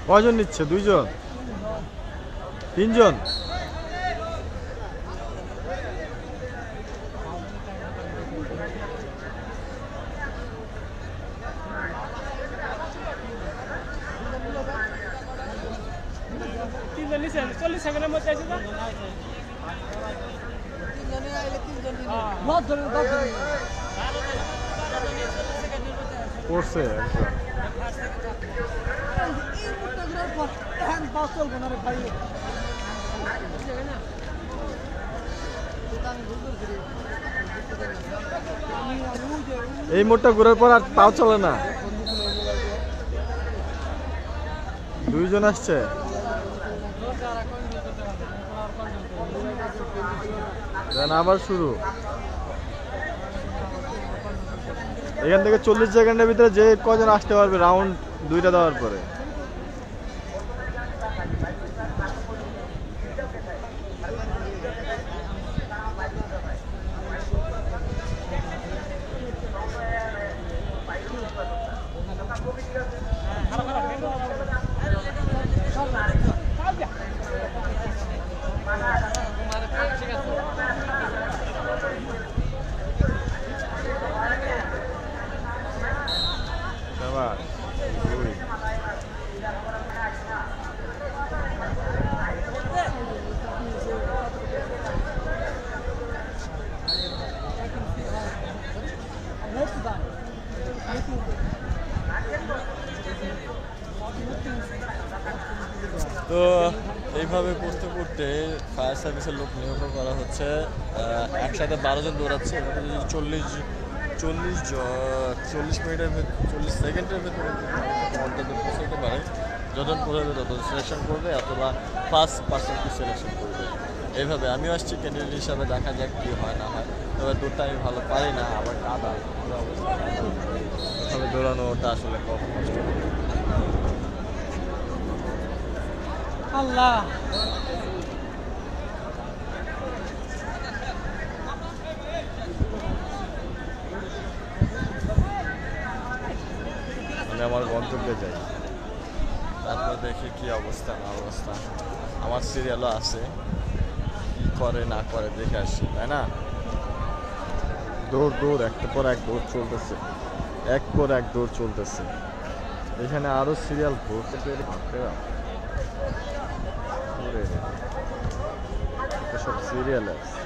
কয়জন নিচ্ছে? 2 জন, 3 জন? পড়ছে একজন। এই মোড়টা ঘুরার পর আর পাও চলে না। 2 জন আসছে। আবার শুরু। এখান থেকে 40 সেকেন্ডের ভিতরে যে কজন আসতে পারবে রাউন্ড 2টা দেওয়ার পরে। তো এইভাবে করতে করতে ফায়ার সার্ভিসের লোক নিয়োগ করা হচ্ছে। একসাথে 12 জন দৌড়াচ্ছে। 40 মিনিটের 40 সেকেন্ডের ভেতরে অন্তত পৌঁছাতে পারে। যতজন পড়বে ততজন সিলেকশন করবে, অথবা ফার্স্ট পার্সনকে সিলেকশন করবে। এইভাবে আমিও আসছি ক্যান্ডিডেট হিসাবে, দেখা যাক কী হয় না হয়। তবে দৌড়টা আমি ভালো পারি না, আবার কাদা এভাবে দৌড়ানোটা আসলে কখন কষ্ট। আল্লাহ আমি আমার গন্তব্যে যাই, তারপর দেখি কি অবস্থা না অবস্থা। আমার সিরিয়ালও আছে, কি করে না করে দেখে আসি, তাই না? দৌড় দৌড়, একটা পর এক দৌড় চলতেছে, এক পর এক দৌড় চলতেছে। এখানে আরো সিরিয়াল ভরতে পেরে সব সিরিয়াল আছে।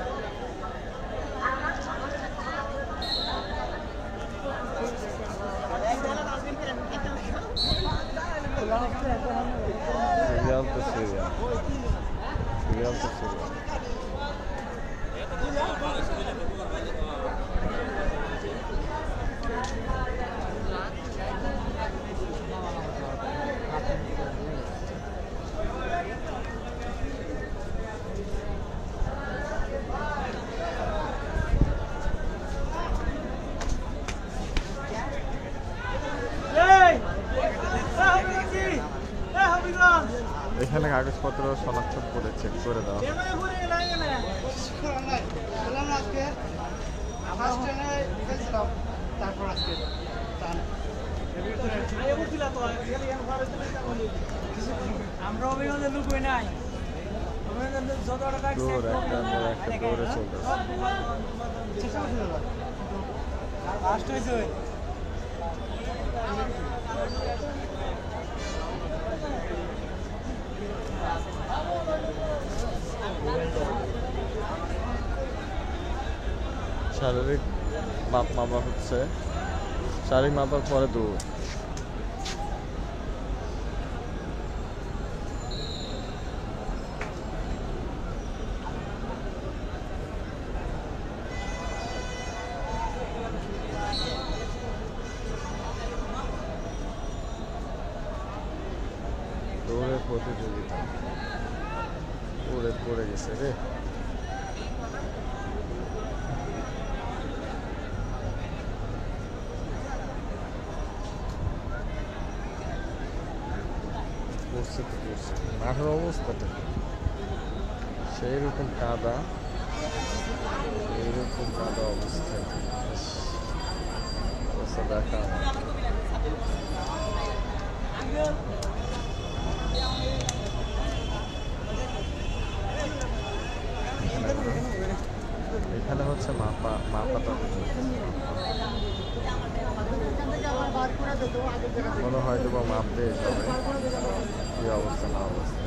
সিরিয়াল তো সিরিয়াল, সিরিয়াল তো সিরিয়াল। এখানে কাগজপত্র শনাক্ত করে চেক করে দাও। আমরা অভিজ্ঞতা লুকোই নাই, যত টাকা শারীরিক মাপ মাপা হচ্ছে, শারীরিক মাপার পরে দৌড়। দৌড়ের প্রতিযোগিতা পড়ে গেছে রে। মাঠের অবস্থাটা সেই রকম কাদা। এইরকম কাদা অবস্থা অবস্থা দেখা এখানে হচ্ছে মাপাটা মনে হয় তো মাপ দিয়ে যাবে কি অবস্থা না অবস্থা